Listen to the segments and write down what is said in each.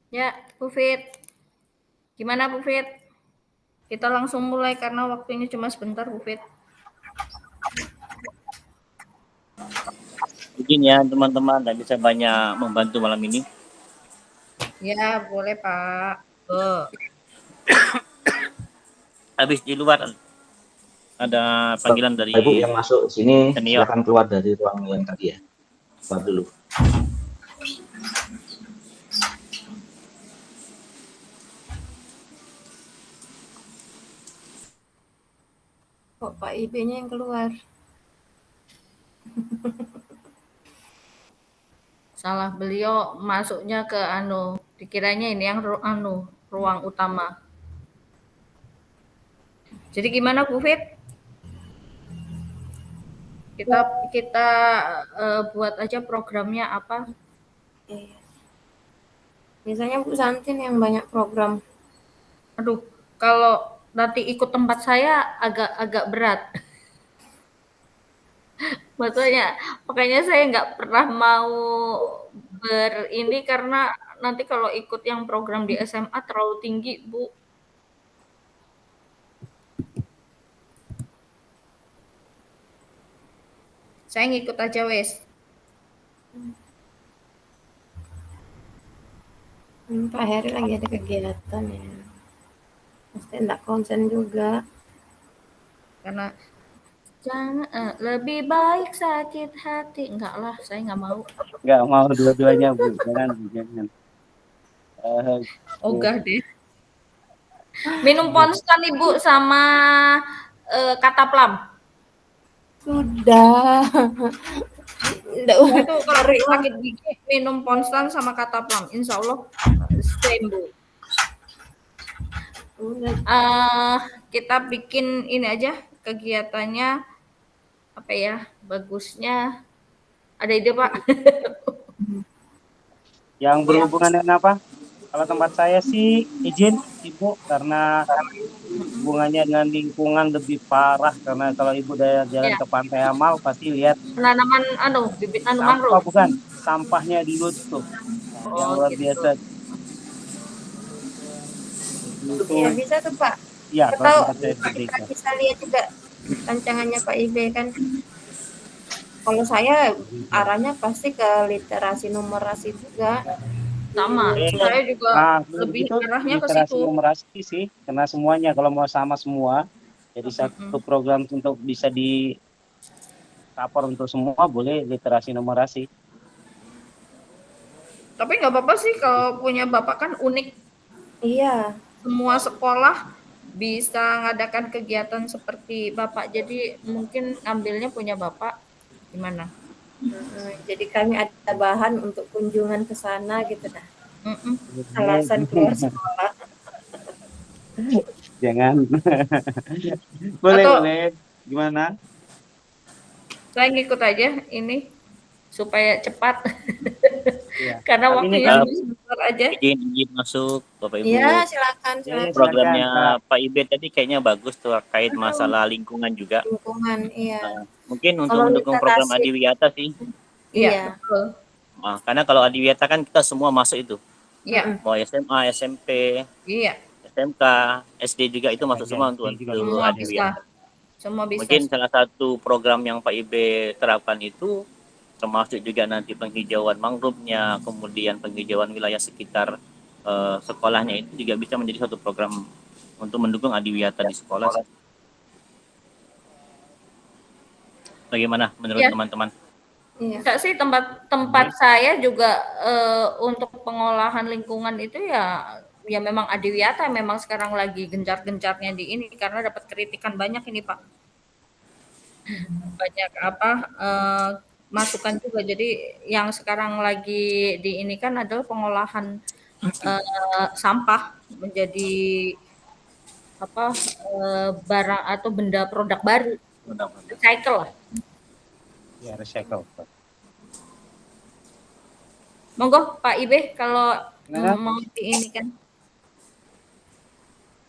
Ya, Bu Fit. Gimana Bu Fit? Kita langsung mulai karena waktunya cuma sebentar Bu Fit. Izin ya teman-teman, tidak bisa banyak membantu malam ini. Ya, boleh Pak. Habis di luar ada panggilan Bapak Ibu dari yang masuk sini senior. silakan keluar dari ruang yang tadi ya. Keluar dulu. Kok Pak IB-nya yang keluar? Salah, beliau masuknya ke dikiranya ini yang ruang utama. Jadi gimana Bu Fit? Kita buat aja programnya apa? Biasanya Bu Santin yang banyak program. Aduh, kalau nanti ikut tempat saya agak berat. Makanya saya nggak pernah mau ini karena nanti kalau ikut yang program di SMA terlalu tinggi, Bu. Saya ngikut aja wes. Pak Heri lagi ada kegiatan ya. Pasti enggak konsen juga. Karena jangan lebih baik sakit hati. Enggak lah, saya nggak mau. Nggak mau dua-duanya Bu, jangan. Ogah deh. Minum Ponstan Ibu sama Kataplam. Sudah. Itu kalau sakit gigi minum Ponstan sama Kataplam, insya Allah sembuh. Kita bikin ini aja kegiatannya apa ya, bagusnya ada ide Pak? Yang berhubungan dengan apa? Kalau tempat saya sih izin Ibu, karena hubungannya dengan lingkungan lebih parah, karena kalau Ibu jalan ke Pantai Amal pasti lihat Penanaman bibit sampah, mangrove. bukan sampahnya di lut tuh, yang luar gitu. biasa. Itu Ya bisa tuh Pak. ya, Atau kita bisa lihat juga rancangannya Pak IB kan. Kalau saya arahnya pasti ke literasi numerasi juga. Sama, saya juga lebih itu arahnya ke literasi situ. numerasi sih, karena semuanya kalau mau sama semua, jadi satu program untuk bisa di cover untuk semua, boleh literasi numerasi. Tapi nggak apa-apa sih kalau punya Bapak kan unik. Iya. Semua sekolah bisa ngadakan kegiatan seperti Bapak. Jadi mungkin ngambilnya punya Bapak gimana? Jadi kami ada bahan untuk kunjungan ke sana gitu dah. Alasan keluar sekolah. Jangan. boleh. Gimana? Saya ngikut aja ini supaya cepat. Ya. Karena waktunya sebentar aja. Izin masuk Bapak Ibu. Iya, silakan. Programnya Pak Ibe tadi kayaknya bagus terkait masalah lingkungan juga. Lingkungan, iya. Mungkin untuk mendukung program Adiwiyata sih. Iya. Karena kalau Adiwiyata kan kita semua masuk itu. Iya. Mau SMA, SMP, SMK, SD juga itu masuk semua untuk Adiwiyata. Semua bisa. Mungkin salah satu program yang Pak Ibe terapkan itu termasuk juga nanti penghijauan mangrove-nya, kemudian penghijauan wilayah sekitar sekolahnya, itu juga bisa menjadi satu program untuk mendukung Adiwiyata di sekolah. Bagaimana menurut teman-teman? Enggak sih, tempat saya juga untuk pengolahan lingkungan itu ya memang Adiwiyata memang sekarang lagi gencar-gencarnya di ini karena dapat kritikan banyak ini Pak. Banyak masukan juga. Jadi yang sekarang lagi di ini kan adalah pengolahan sampah menjadi barang atau benda produk baru. Recycle lah. Ya, recycle. Monggo Pak Ibe kalau mau diinikan.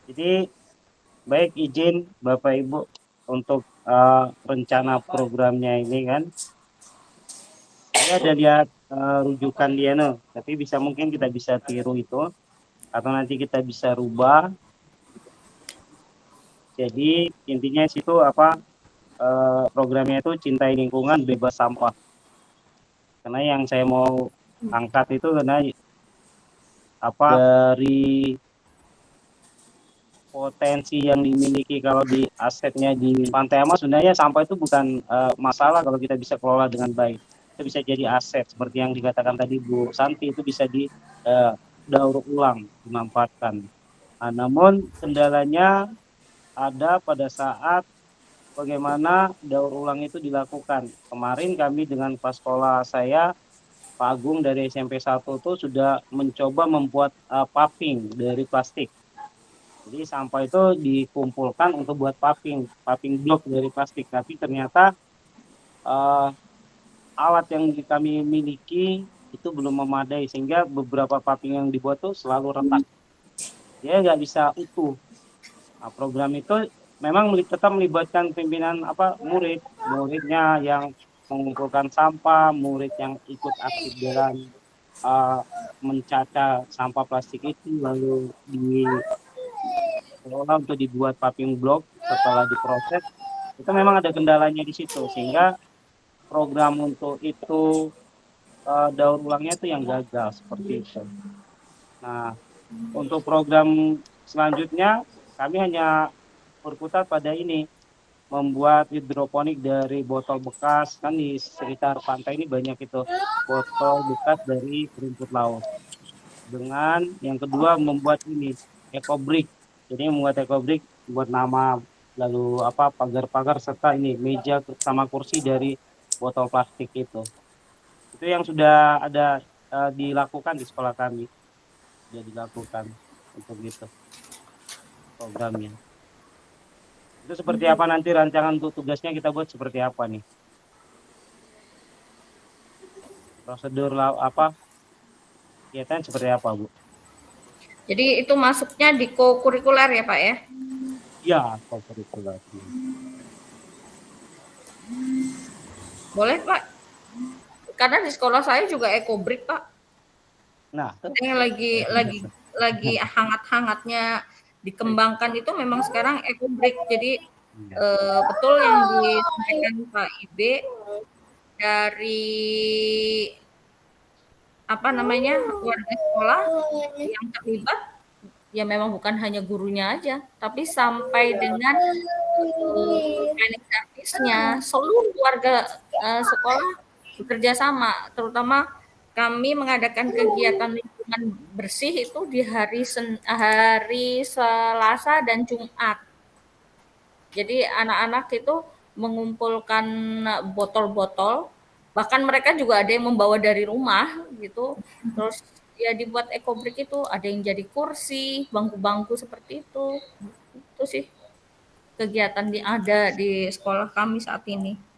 Jadi baik, izin Bapak Ibu untuk rencana programnya ini kan. Saya ada lihat rujukan dia no, tapi mungkin kita bisa tiru itu atau nanti kita bisa rubah. Jadi intinya situ programnya itu cintai lingkungan bebas sampah. Karena yang saya mau angkat itu karena dari potensi yang dimiliki kalau di asetnya di Pantai Amas, sebenarnya sampah itu bukan masalah kalau kita bisa kelola dengan baik. Itu bisa jadi aset seperti yang dikatakan tadi Bu Santi, itu bisa daur ulang, dimanfaatkan. Nah, namun kendalanya ada pada saat bagaimana daur ulang itu dilakukan. Kemarin kami dengan pas sekolah saya, Pak Agung dari SMP 1 itu sudah mencoba membuat paving dari plastik. Jadi sampah itu dikumpulkan untuk buat paving blok dari plastik. Tapi ternyata alat yang kami miliki itu belum memadai sehingga beberapa paving yang dibuat tuh selalu retak. Dia nggak bisa utuh. Nah, program itu memang tetap melibatkan pimpinan muridnya yang mengumpulkan sampah, murid yang ikut aktif dalam mencaca sampah plastik itu, lalu dikelola untuk dibuat paving block setelah diproses. Itu memang ada kendalanya di situ sehingga program untuk itu daur ulangnya itu yang gagal seperti itu. Nah, untuk program selanjutnya kami hanya berkutat pada ini, membuat hidroponik dari botol bekas. Kan di sekitar pantai ini banyak itu botol bekas dari rumput laut. Dengan yang kedua membuat ini ekobrik. Jadi membuat ekobrik, buat nama, lalu pagar-pagar serta ini meja sama kursi dari botol plastik itu. Itu yang sudah ada dilakukan di sekolah kami. Sudah dilakukan untuk itu programnya. Itu seperti apa nanti rancangan untuk tugasnya kita buat seperti apa nih? Prosedur kegiatan seperti apa, Bu? Jadi itu masuknya di co-kurikuler ya Pak ya? Ya, co-kurikuler. Boleh Pak. Karena di sekolah saya juga ekobrik Pak. Nah, yang lagi hangat-hangatnya dikembangkan itu memang sekarang ekobrik. Jadi betul yang disampaikan Pak Ibe dari warga sekolah yang terlibat, ya memang bukan hanya gurunya aja, tapi sampai dengan cleaning service-nya, seluruh warga sekolah bekerja sama. Terutama kami mengadakan kegiatan lingkungan bersih itu di hari Selasa dan Jumat. Jadi anak-anak itu mengumpulkan botol-botol, bahkan mereka juga ada yang membawa dari rumah gitu. Terus ya dibuat ekobrik itu, ada yang jadi kursi, bangku-bangku seperti itu. Itu sih kegiatan ada di sekolah kami saat ini.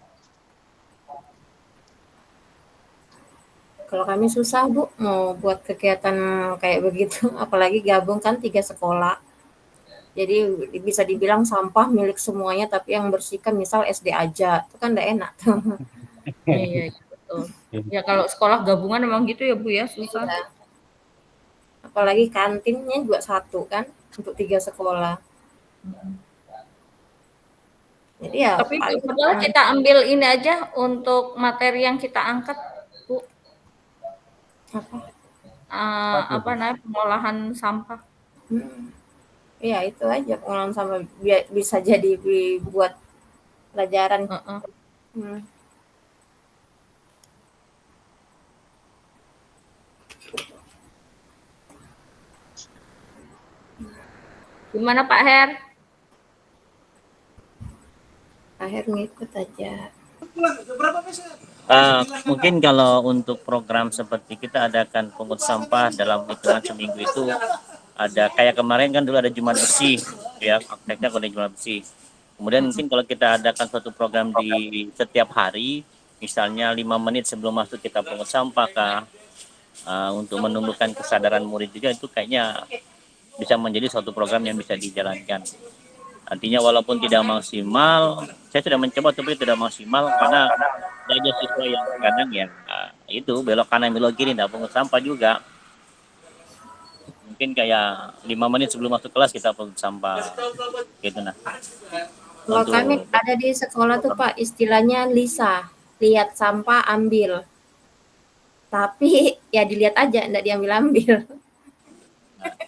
Kalau kami susah Bu mau buat kegiatan kayak begitu, apalagi gabung kan 3 sekolah. Jadi bisa dibilang sampah milik semuanya, tapi yang bersihkan misal SD aja, itu kan enggak enak tuh. Iya, betul. Ya kalau sekolah gabungan memang gitu ya Bu ya, susah. Iya. Apalagi kantinnya juga satu kan untuk 3 sekolah. Jadi ya tapi padahal kita ambil ini aja untuk materi yang kita angkat Bu. Pengolahan sampah. Iya itu aja, pengolahan sampah bisa jadi buat pelajaran. Gimana Pak Her? Pak Her ngikut aja. Mungkin kalau untuk program seperti kita adakan pungut sampah dalam hitungan seminggu itu ada kayak kemarin kan dulu ada Jumat bersih ya, prakteknya kalau Jumat bersih. Kemudian mungkin kalau kita adakan suatu program di setiap hari, misalnya 5 menit sebelum masuk kita pungut sampah untuk menumbuhkan kesadaran murid juga, itu kayaknya bisa menjadi suatu program yang bisa dijalankan. Artinya walaupun tidak maksimal, saya sudah mencoba tapi tidak maksimal karena ada siswa yang kadang itu belok kanan belok kiri nah pungut sampah juga. Mungkin kayak 5 menit sebelum masuk kelas kita pungut sampah gitu nah. Kalau kami Untuk ada di sekolah tuh Pak, istilahnya Lisa, lihat sampah ambil. Tapi ya dilihat aja, enggak diambil-ambil.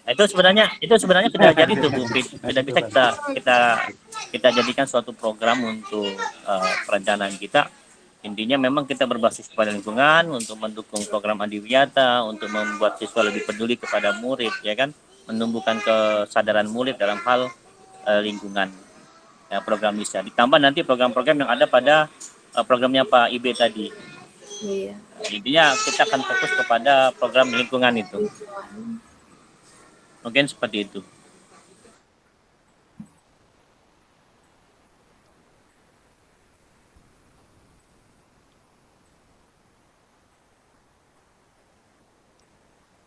itu sebenarnya sudah jadi tuh Bu Fit. Sudah bisa kita jadikan suatu program untuk perencanaan kita. Intinya memang kita berbasis pada lingkungan untuk mendukung program Adiwiyata, untuk membuat siswa lebih peduli kepada murid, ya kan, menumbuhkan kesadaran murid dalam hal lingkungan. Ya, program bisa ditambah nanti program-program yang ada pada programnya Pak Ibe tadi. Iya. Intinya kita akan fokus kepada program lingkungan itu. Mungkin seperti itu.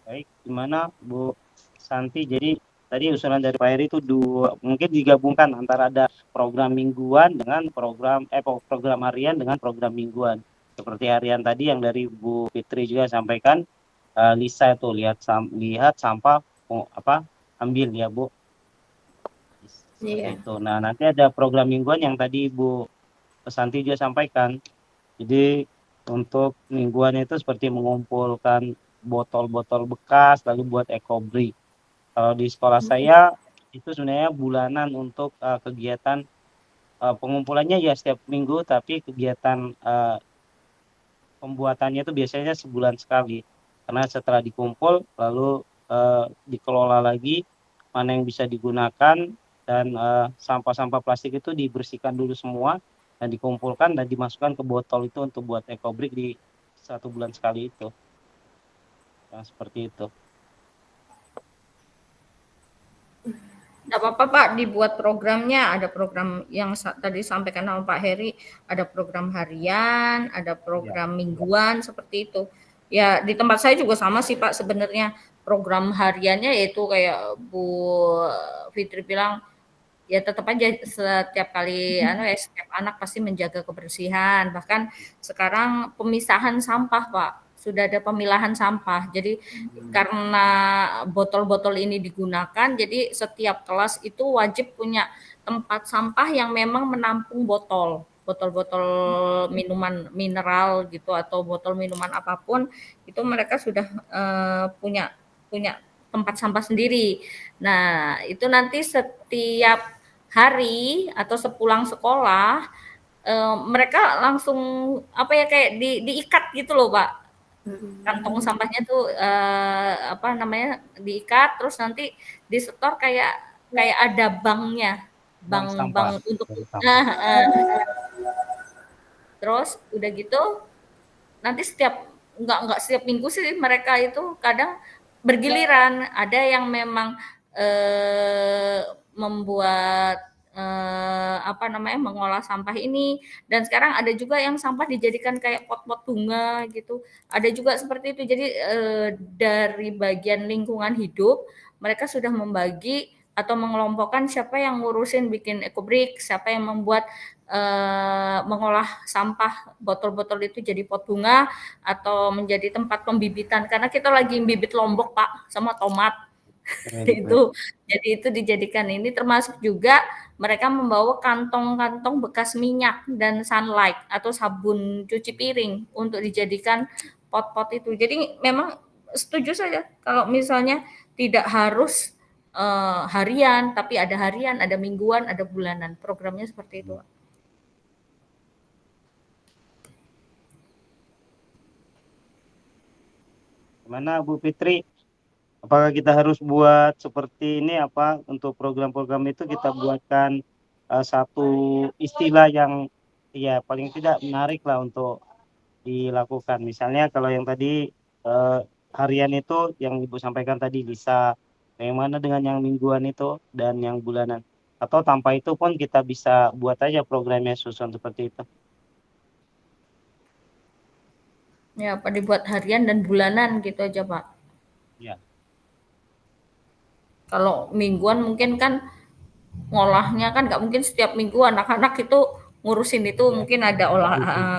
Baik, gimana Bu Santi? Jadi tadi usulan dari Pak Heri itu mungkin digabungkan antara ada program mingguan dengan program harian dengan program mingguan. Seperti harian tadi yang dari Bu Fitri juga sampaikan, Lisa itu lihat sampah ambil ya Bu. Iya. Itu. Nah, nanti ada program mingguan yang tadi Bu Santi juga sampaikan. Jadi untuk mingguan itu seperti mengumpulkan botol-botol bekas lalu buat ekobrik. Kalau di sekolah saya itu sebenarnya bulanan untuk kegiatan pengumpulannya ya setiap minggu, tapi kegiatan pembuatannya itu biasanya sebulan sekali. Karena setelah dikumpul lalu dikelola lagi mana yang bisa digunakan dan sampah-sampah plastik itu dibersihkan dulu semua dan dikumpulkan dan dimasukkan ke botol itu untuk buat ekobrik di 1 bulan sekali itu. Yang seperti itu. Nggak apa-apa Pak, dibuat programnya, ada program yang tadi sampaikan sama Pak Heri, ada program harian, ada program mingguan, seperti itu. Ya di tempat saya juga sama sih Pak sebenarnya, program hariannya yaitu kayak Bu Fitri bilang, ya tetap aja setiap kali setiap anak pasti menjaga kebersihan, bahkan sekarang pemisahan sampah Pak, sudah ada pemilahan sampah. Jadi karena botol-botol ini digunakan, jadi setiap kelas itu wajib punya tempat sampah yang memang menampung botol-botol minuman mineral gitu atau botol minuman apapun, itu mereka sudah punya tempat sampah sendiri. Nah, itu nanti setiap hari atau sepulang sekolah mereka langsung kayak diikat gitu loh Pak, kantong sampahnya tuh diikat terus nanti disetor kayak ada banknya, bank untuk terus udah gitu nanti nggak setiap minggu sih mereka itu kadang bergiliran, ada yang memang membuat mengolah sampah ini, dan sekarang ada juga yang sampah dijadikan kayak pot-pot bunga gitu, ada juga seperti itu. Jadi dari bagian lingkungan hidup mereka sudah membagi atau mengelompokkan siapa yang ngurusin bikin ekobrik, siapa yang membuat mengolah sampah botol-botol itu jadi pot bunga atau menjadi tempat pembibitan, karena kita lagi bibit lombok Pak sama tomat. Itu jadi itu dijadikan ini, termasuk juga mereka membawa kantong-kantong bekas minyak dan sunlight atau sabun cuci piring untuk dijadikan pot-pot itu. Jadi memang setuju saja kalau misalnya tidak harus harian, tapi ada harian, ada mingguan, ada bulanan. Programnya seperti itu. Gimana Bu Fitri? Apakah kita harus buat seperti ini untuk program-program itu kita buatkan satu istilah yang ya paling tidak menarik lah untuk dilakukan. Misalnya kalau yang tadi harian itu yang Ibu sampaikan tadi bisa, bagaimana dengan yang mingguan itu dan yang bulanan? Atau tanpa itu pun kita bisa buat aja programnya susun seperti itu. Ya, Pak, dibuat harian dan bulanan gitu aja, Pak. Ya. Kalau mingguan mungkin kan ngolahnya kan nggak mungkin setiap minggu anak-anak itu ngurusin itu mungkin ada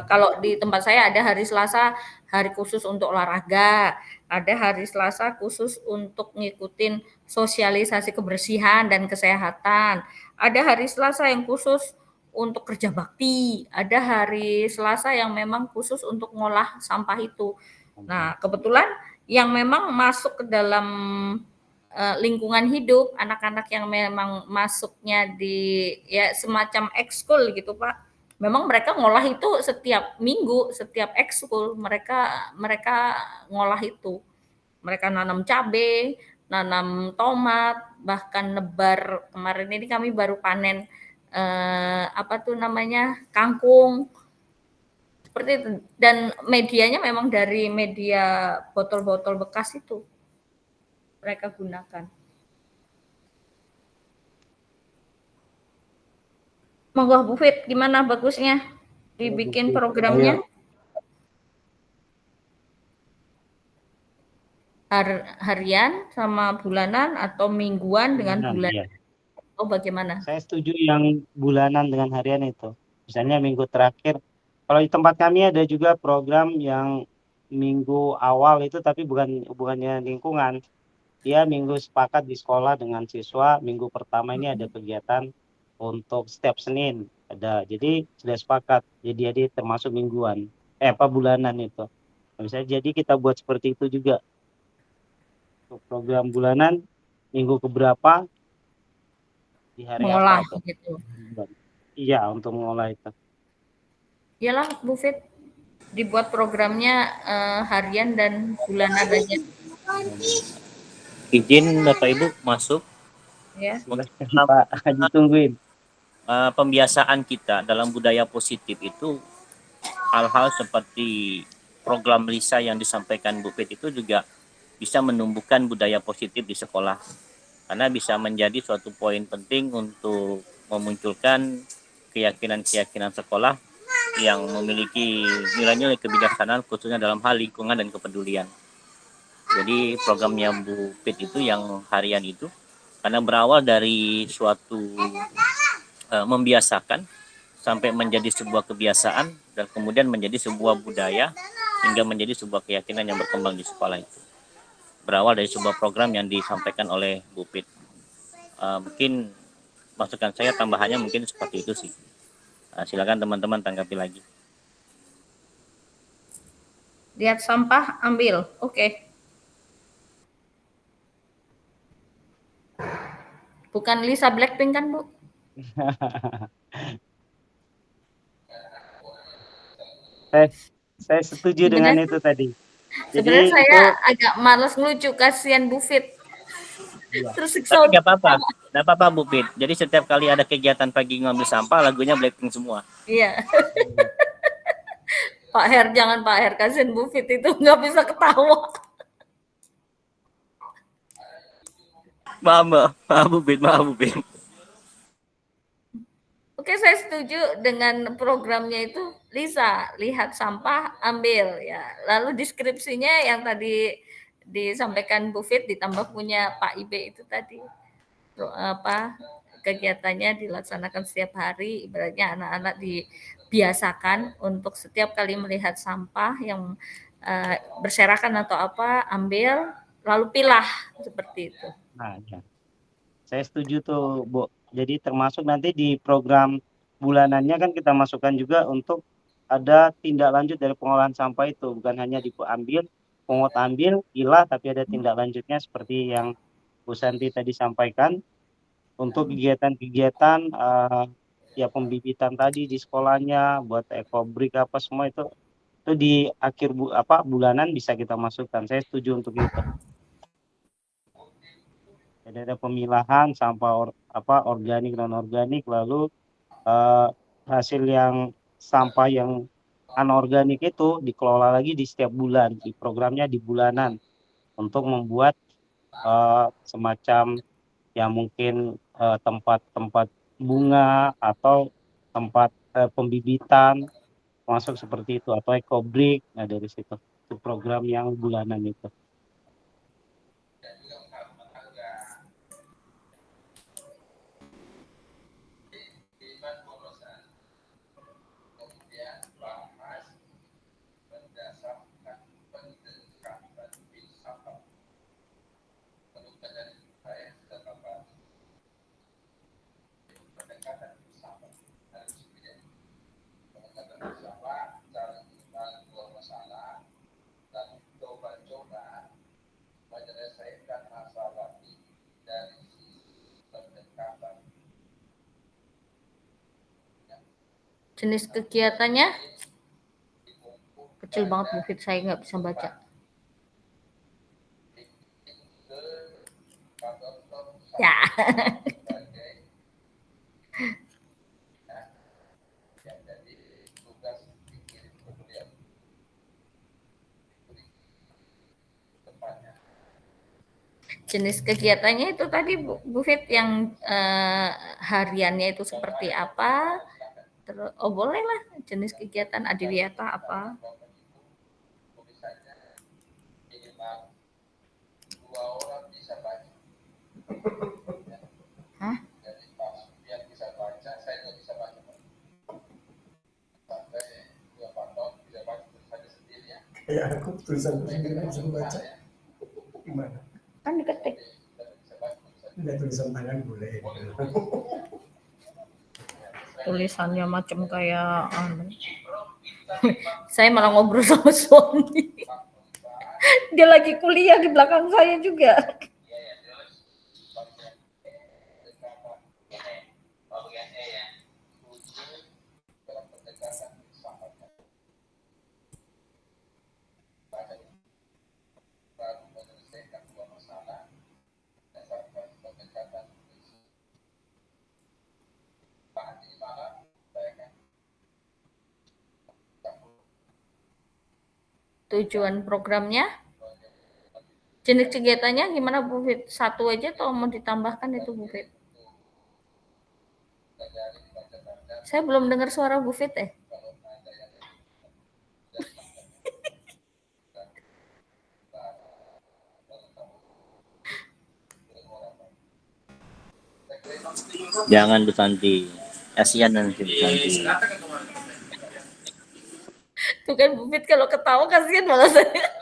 kalau di tempat saya ada hari Selasa hari khusus untuk olahraga, ada hari Selasa khusus untuk ngikutin sosialisasi kebersihan dan kesehatan, ada hari Selasa yang khusus untuk kerja bakti, ada hari Selasa yang memang khusus untuk ngolah sampah itu. Nah, kebetulan yang memang masuk ke dalam lingkungan hidup, anak-anak yang memang masuknya di ya semacam ekskul gitu Pak. Memang mereka ngolah itu setiap minggu, setiap ekskul mereka mereka ngolah itu. Mereka nanam cabai, nanam tomat, bahkan nebar. Kemarin ini kami baru panen apa tuh namanya kangkung seperti itu. Dan medianya memang dari media botol-botol bekas itu mereka gunakan. Monggo Bu Fit, gimana bagusnya dibikin programnya? Harian sama bulanan atau mingguan dengan bulan? Iya. Oh bagaimana? Saya setuju yang bulanan dengan harian itu. Misalnya minggu terakhir, kalau di tempat kami ada juga program yang minggu awal itu tapi bukannya lingkungan. Dia minggu sepakat di sekolah dengan siswa, minggu pertama ini ada kegiatan untuk setiap Senin ada. Jadi sudah sepakat. Jadi termasuk mingguan. Bulanan itu. Nah, misalnya jadi kita buat seperti itu juga. Untuk program bulanan minggu keberapa di hari Mengolah apa tuh? gitu. Iya, untuk mengolah itu. Iyalah Bu Fit, dibuat programnya harian dan bulanan aja. Izin Bapak Ibu masuk. Ya. Untuk Pak, ditungguin. pembiasaan kita dalam budaya positif itu hal-hal seperti program Lisa yang disampaikan Bu Fit itu juga bisa menumbuhkan budaya positif di sekolah karena bisa menjadi suatu poin penting untuk memunculkan keyakinan-keyakinan sekolah yang memiliki nilai-nilai kebijaksanaan khususnya dalam hal lingkungan dan kepedulian. Jadi programnya Bu Fit itu yang harian itu karena berawal dari suatu membiasakan sampai menjadi sebuah kebiasaan dan kemudian menjadi sebuah budaya hingga menjadi sebuah keyakinan yang berkembang di sekolah itu. Berawal dari sebuah program yang disampaikan oleh Bu Fit. Mungkin masukan saya tambahannya mungkin seperti itu sih. Silakan teman-teman tanggapi lagi. Lihat sampah, ambil. Oke. Bukan Lisa Blackpink kan, Bu? Saya setuju dengan itu tadi. Sebenarnya Jadi saya itu agak males ngelucu, kasihan Bu Fit. iya. Tersiksa Tapi untuk nggak apa-apa, nggak apa-apa Bu Fit. Jadi setiap kali ada kegiatan pagi ngambil sampah, lagunya Blackpink semua. iya. Pak Her, jangan Pak Her, kasihan Bu Fit itu nggak bisa ketawa. Maaf Bu Fit, maaf Bu Fit. Oke, saya setuju dengan programnya itu. Lisa, lihat sampah, ambil ya. Lalu deskripsinya yang tadi disampaikan Bu Fit ditambah punya Pak Ibe itu tadi apa kegiatannya dilaksanakan setiap hari, ibaratnya anak-anak dibiasakan untuk setiap kali melihat sampah yang berserakan atau apa, ambil lalu pilah seperti itu. Nah, ya. Saya setuju tuh, Bu. Jadi termasuk nanti di program bulanannya kan kita masukkan juga untuk ada tindak lanjut dari pengolahan sampah itu, bukan hanya diambil, pungut ambil, pilah, tapi ada tindak lanjutnya seperti yang Bu Santi tadi sampaikan untuk kegiatan-kegiatan ya pembibitan tadi di sekolahnya, buat ekobrik apa semua itu di akhir bulanan bisa kita masukkan. Saya setuju untuk itu. Jadi ada pemilahan sampah organik non organik, lalu hasil yang sampah yang anorganik itu dikelola lagi di setiap bulan, di programnya di bulanan untuk membuat semacam yang mungkin tempat-tempat bunga atau tempat pembibitan masuk seperti itu atau ekobrik. Nah dari situ itu program yang bulanan itu. Jenis kegiatannya kecil banget Bu Fit, saya nggak bisa baca. Ya. Jenis kegiatannya itu tadi Bu Fit yang hariannya itu seperti apa? Terus, oh boleh lah jenis kegiatan adiwiyata apa? Hah? Ya aku tulisan sendiri nggak bisa baca. Gimana? Kan diketik. Enggak, tulisan tangan boleh. Tulisannya macam kayak saya malah ngobrol sama suami. Dia lagi kuliah di belakang saya juga. Tujuan programnya, jenis kegiatannya gimana Bu Fit? Satu aja atau mau ditambahkan itu Bu Fit? Saya belum dengar suara Bu Fit . Jangan Bu Santi, kasihan nanti Bu Santi. Tuh kan Bu Fit kalau ketawa kasihan malah saya.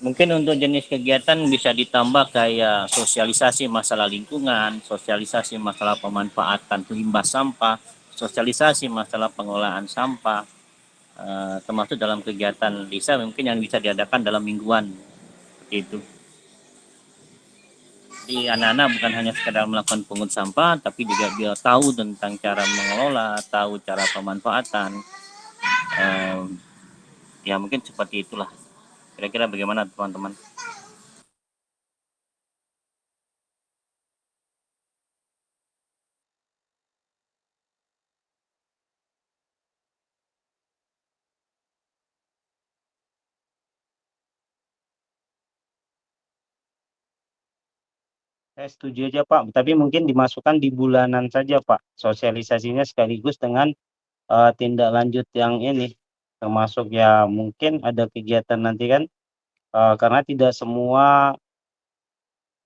Mungkin untuk jenis kegiatan bisa ditambah kayak sosialisasi masalah lingkungan, sosialisasi masalah pemanfaatan limbah sampah, sosialisasi masalah pengelolaan sampah, termasuk dalam kegiatan desa mungkin yang bisa diadakan dalam mingguan seperti itu. Jadi anak-anak bukan hanya sekedar melakukan pungut sampah, tapi juga dia tahu tentang cara mengelola, tahu cara pemanfaatan. Ya mungkin seperti itulah. Kira-kira bagaimana teman-teman? Saya setuju aja Pak, tapi mungkin dimasukkan di bulanan saja Pak, sosialisasinya sekaligus dengan tindak lanjut yang ini, termasuk ya mungkin ada kegiatan nanti kan, karena tidak semua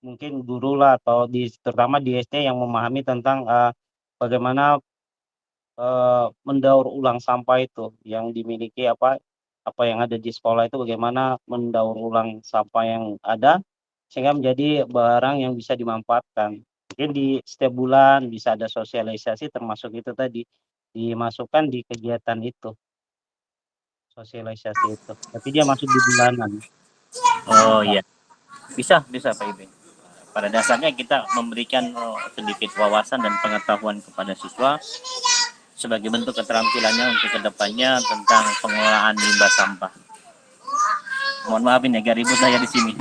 mungkin guru lah atau terutama di SD yang memahami tentang bagaimana mendaur ulang sampah itu yang dimiliki apa yang ada di sekolah itu, bagaimana mendaur ulang sampah yang ada sehingga menjadi barang yang bisa dimanfaatkan. Mungkin di setiap bulan bisa ada sosialisasi termasuk itu tadi dimasukkan di kegiatan itu, sosialisasi itu. Tapi dia masuk di bulanan. Oh iya, bisa Pak Ibe. Pada dasarnya kita memberikan sedikit wawasan dan pengetahuan kepada siswa sebagai bentuk keterampilannya untuk kedepannya tentang pengelolaan limbah sampah. Mohon maaf ini agak ribut saya di sini.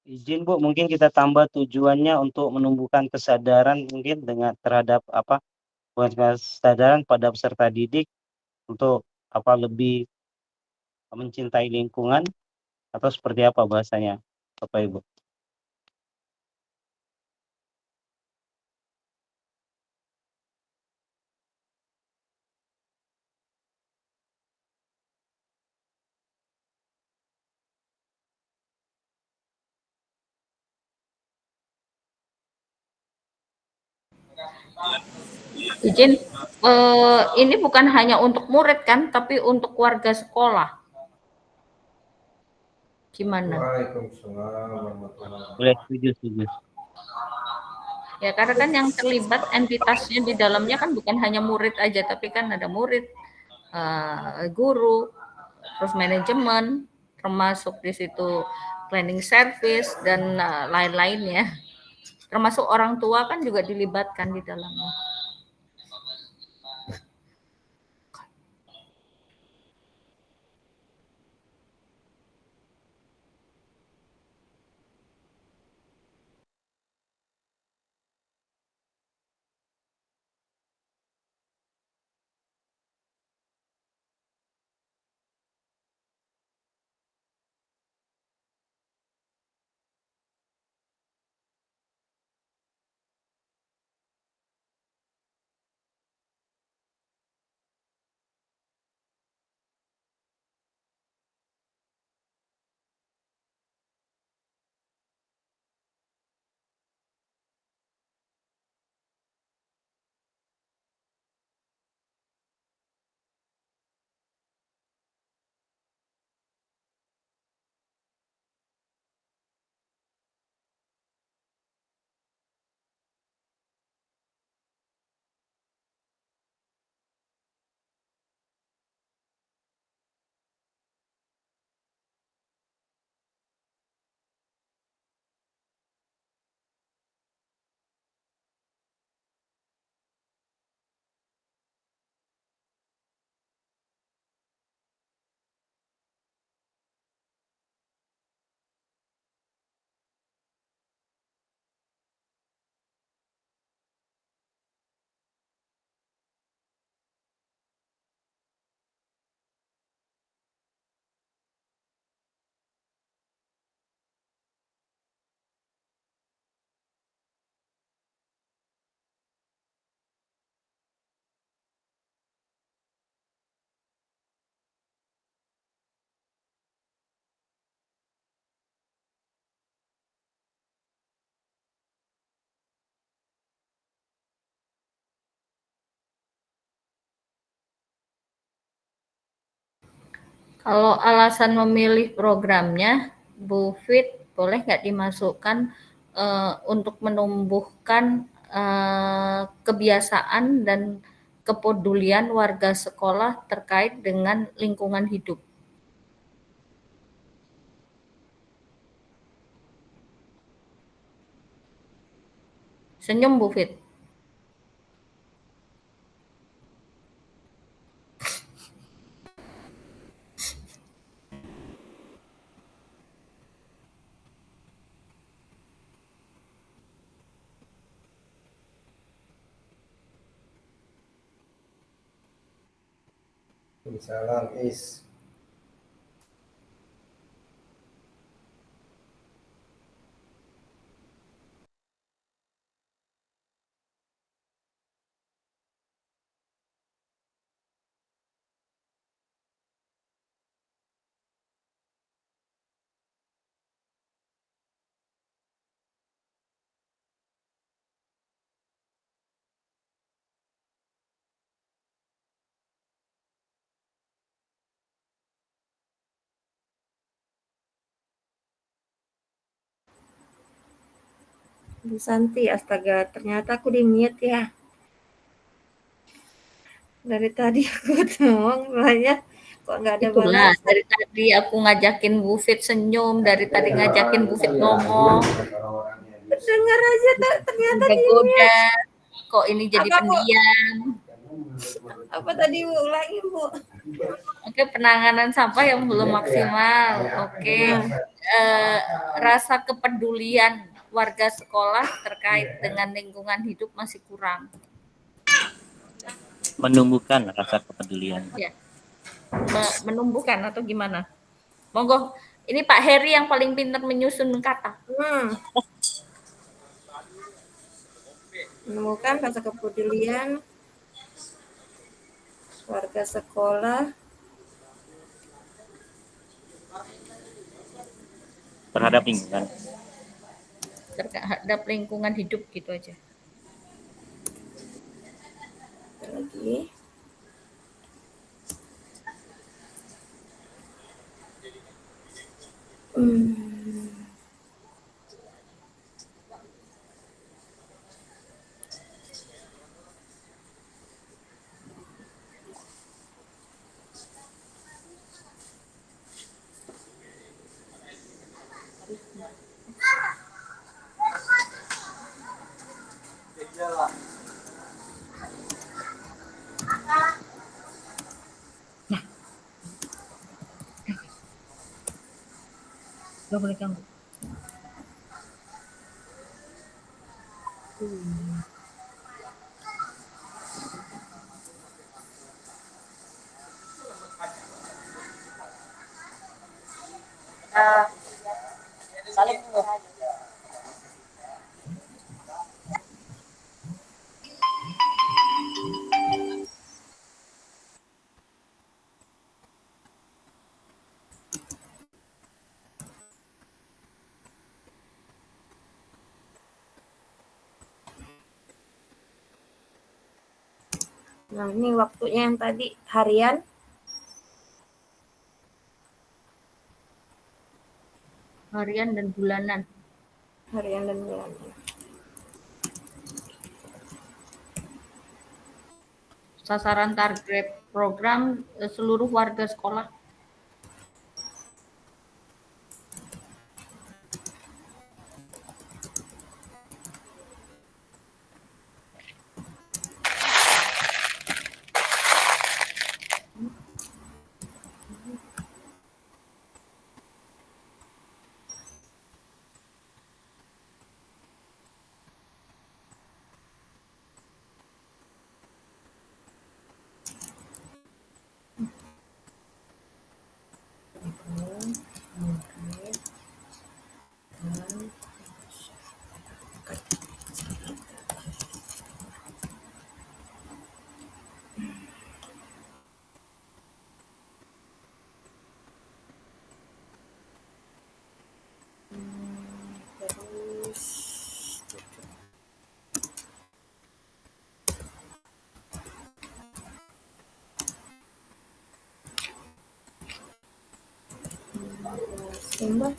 Izin Bu, mungkin kita tambah tujuannya untuk menumbuhkan kesadaran mungkin dengan terhadap apa, bukan kesadaran pada peserta didik untuk apa lebih mencintai lingkungan atau seperti apa bahasanya Bapak Ibu? Izin, ini bukan hanya untuk murid kan, tapi untuk warga sekolah. Gimana? Waalaikumsalam warahmatullahi Boleh, wabarakatuh. setuju. Ya karena kan yang terlibat entitasnya di dalamnya kan bukan hanya murid aja, tapi kan ada murid, guru, terus manajemen, termasuk di situ cleaning service dan lain-lainnya. Termasuk orang tua kan juga dilibatkan di dalamnya. Kalau alasan memilih programnya, Bu Fit, boleh nggak dimasukkan untuk menumbuhkan kebiasaan dan kepedulian warga sekolah terkait dengan lingkungan hidup. Senyum Bu Fit. Waalaikumsalam Is. Bu Santi, astaga, ternyata aku di mute ya. Dari tadi aku ngomong banyak, kok nggak ada Itulah, balasan. dari tadi aku ngajakin Bu Fit senyum, dari tadi ngajakin Bu Fit ngomong, Dengar aja ternyata di mute. goda-goda, kok ini jadi Apa Bu? pendiam. Apa tadi Bu? Ulangi Bu. Oke, penanganan sampah yang belum maksimal. Oke, rasa kepedulian warga sekolah terkait dengan lingkungan hidup masih kurang. Menumbuhkan rasa kepedulian. Ya, menumbuhkan atau gimana? Monggo, ini Pak Heri yang paling pintar menyusun kata. Menemukan rasa kepedulian warga sekolah Terhadap lingkungan. Terhadap lingkungan hidup gitu aja. lagi. Gak boleh ganggu. Nah, ini waktunya yang tadi harian. Harian dan bulanan. Harian dan bulanan. Sasaran target program seluruh warga sekolah. Sumber.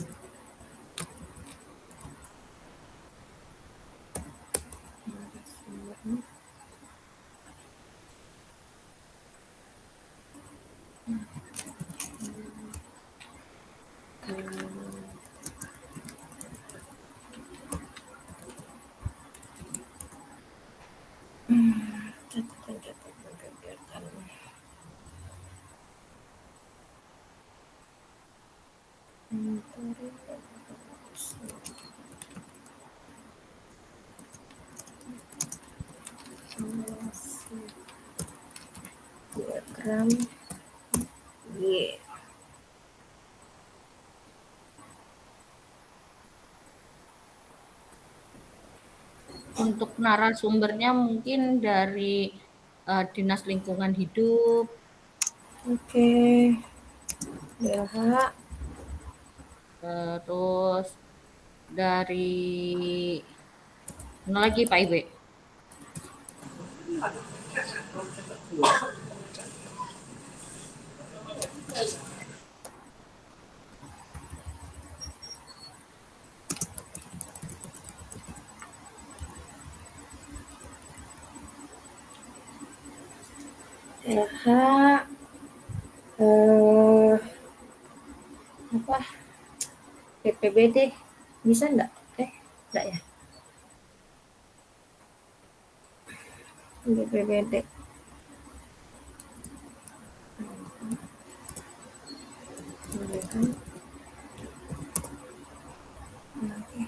Diagram Y. Untuk narasumbernya mungkin dari Dinas Lingkungan Hidup. Oke. DLH. Terus dari mana lagi Pak Ibe? LH eh apa BPBD bisa enggak? Enggak ya? BPBD. Boleh kan? Oke.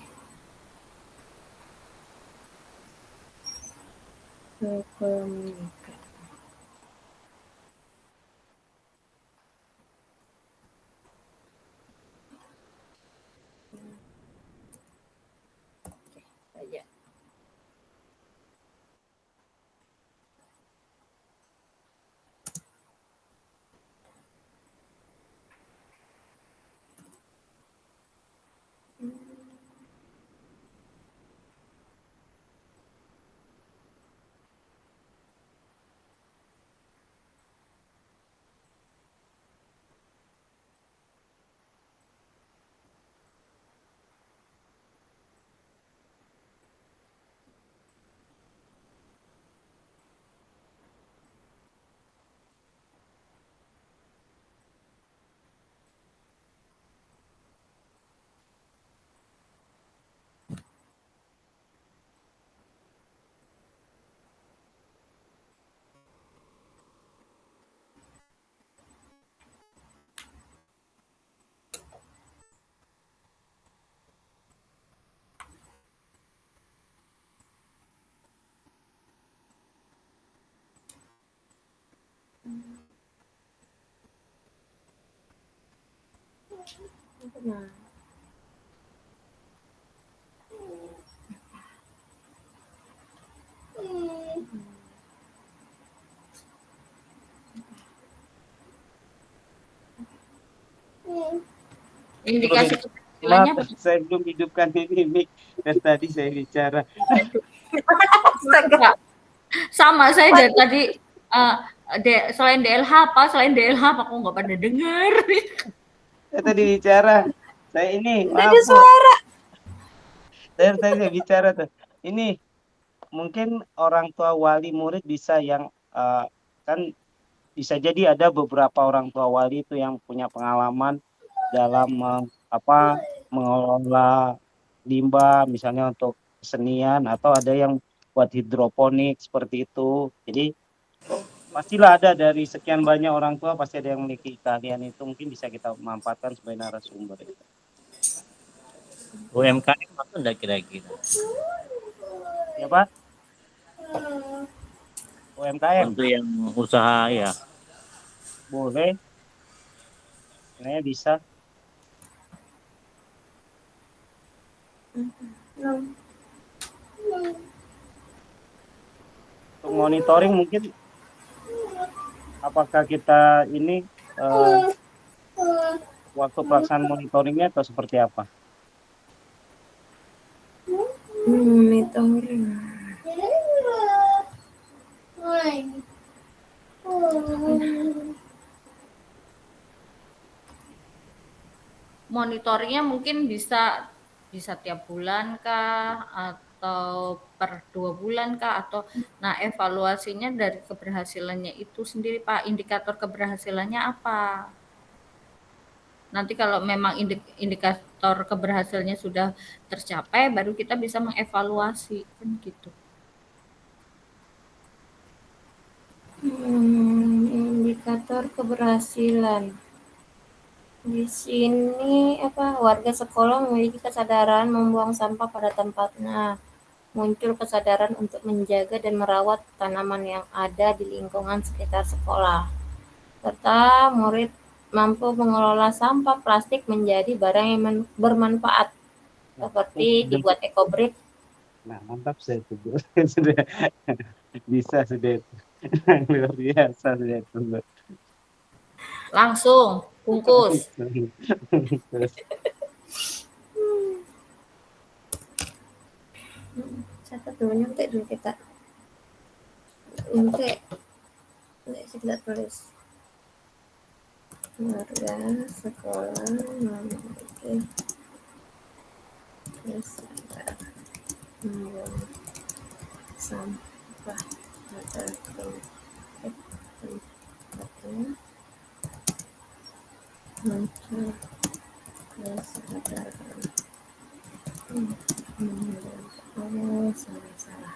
Kepemilikan. Saja. Nah, Indikasi Sorry, keberhasilannya maaf, apa? saya belum hidupkan ini mic dan tadi saya bicara. Enggak, sama saya dari tadi selain DLH apa, selain DLH apa, aku nggak pada dengar. Saya tadi bicara. Saya ini, enggak maaf ada Bu. suara. Saya bicara tuh. Ini mungkin orang tua wali murid bisa yang kan bisa jadi ada beberapa orang tua wali itu yang punya pengalaman dalam mengelola limbah misalnya untuk kesenian atau ada yang buat hidroponik seperti itu. Jadi pastilah ada dari sekian banyak orang tua pasti ada yang memiliki keahlian itu mungkin bisa kita manfaatkan sebagai narasumber. UMKM masuk enggak kira-kira? Ya Pak, UMKM Untuk yang usaha ya. boleh, sebenarnya bisa. Untuk monitoring mungkin apakah kita ini waktu pelaksanaan monitoringnya atau seperti apa? Monitoring. Monitoringnya mungkin bisa bisa tiap bulan kah, atau per 2 bulan kah, atau nah evaluasinya dari keberhasilannya itu sendiri Pak, indikator keberhasilannya apa? Nanti kalau memang indikator keberhasilannya sudah tercapai, baru kita bisa mengevaluasi kan gitu. Indikator keberhasilan. Di sini warga sekolah memiliki kesadaran membuang sampah pada tempatnya. Muncul kesadaran untuk menjaga dan merawat tanaman yang ada di lingkungan sekitar sekolah. Serta murid mampu mengelola sampah plastik menjadi barang yang bermanfaat seperti dibuat ekobrik. Nah, mantap saya itu. Sudah bisa sudah itu. Luar biasa sudah itu. Langsung bungkus. Terus Siapa tuh nyontek dulu kita? Nyontek. Kita tulis. Warga sekolah memiliki kesadaran membuang sampah pada tempat. muncul kesadaran. Oh, salah.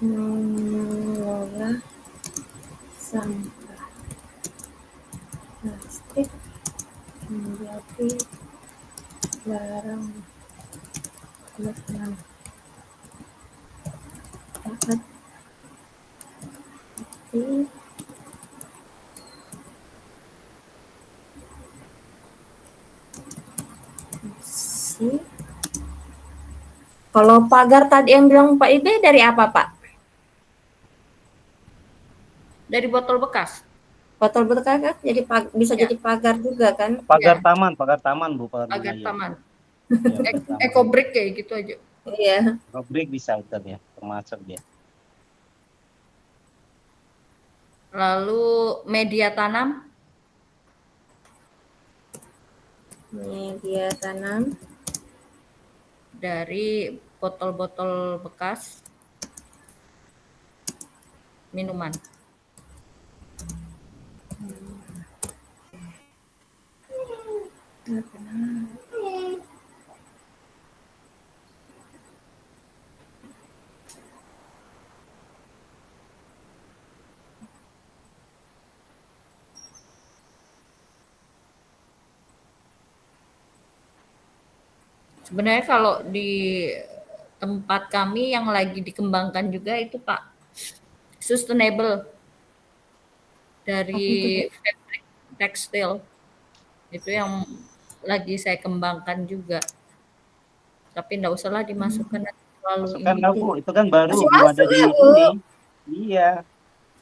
Mengelola sampah plastik menjadi barang bermanfaat di si. Kalau pagar tadi yang bilang Pak Ibe dari apa, Pak? Dari botol bekas. Botol bekas kan jadi bisa Ya. jadi pagar juga kan? Pagar Ya. taman Bu Pak Pagar Arjuna, taman. ya. Eco brick kayak gitu aja. Iya. Break bisa itu ya, termasuk dia. Lalu media tanam. Media tanam Dari botol-botol bekas minuman. Sebenarnya kalau di tempat kami yang lagi dikembangkan juga itu Pak, sustainable dari fabric tekstil. Itu yang lagi saya kembangkan juga. Tapi enggak usahlah dimasukkan terlalu Masukkan ini. lah Bu, itu kan baru Masih belum ada masuk di ya, Bu? ini. Iya.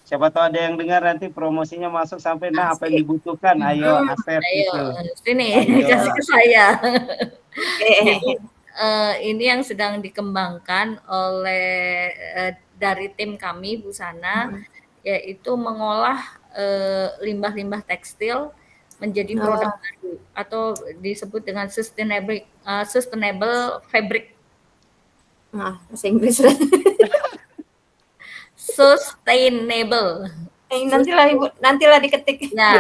Siapa tahu ada yang dengar nanti promosinya masuk sampai apa yang dibutuhkan. Ayo Asep Ayo gitu. sini Ayo. kasih ke saya. Oke. Jadi ini yang sedang dikembangkan oleh dari tim kami Busana, yaitu mengolah limbah-limbah tekstil menjadi produk baru atau disebut dengan sustainable fabric. Nah, bahasa Inggris. Sustainable. Nantilah diketik. Ya.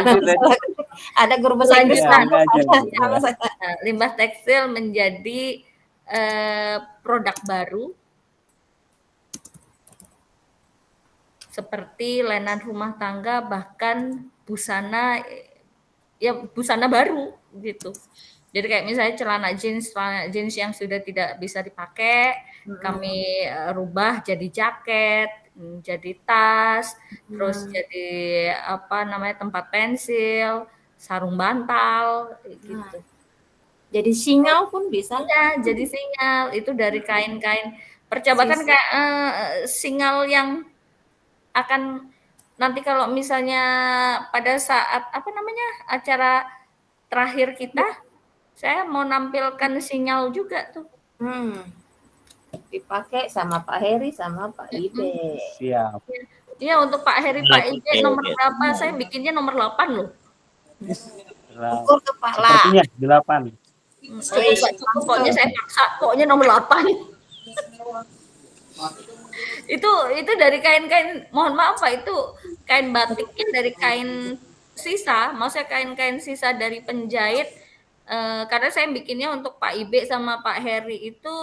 Ada guru bahasa Inggris Lanjutan. kan? Limbah tekstil menjadi produk baru seperti lainan rumah tangga, bahkan busana, ya busana baru gitu. Jadi kayak misalnya celana jeans yang sudah tidak bisa dipakai, kami rubah jadi jaket, jadi tas, terus jadi apa namanya tempat pensil, sarung bantal, gitu. Jadi singal pun bisa. Ya, jadi singal itu dari kain-kain. Percobakan kayak singal yang akan nanti kalau misalnya pada saat apa namanya acara terakhir kita, saya mau nampilkan sinyal juga tuh. Dipakai sama Pak Heri sama Pak Ibe. Siap. Iya untuk Pak Heri Pak Ibe nomor berapa? Saya bikinnya nomor 8 loh. Ukur kepala. Sepertinya 8. Pokoknya saya paksa, pokoknya nomor 8. itu dari kain-kain, mohon maaf Pak, itu kain batiknya dari kain sisa, maksudnya kain-kain sisa dari penjahit. Karena saya bikinnya untuk Pak Ibe sama Pak Heri itu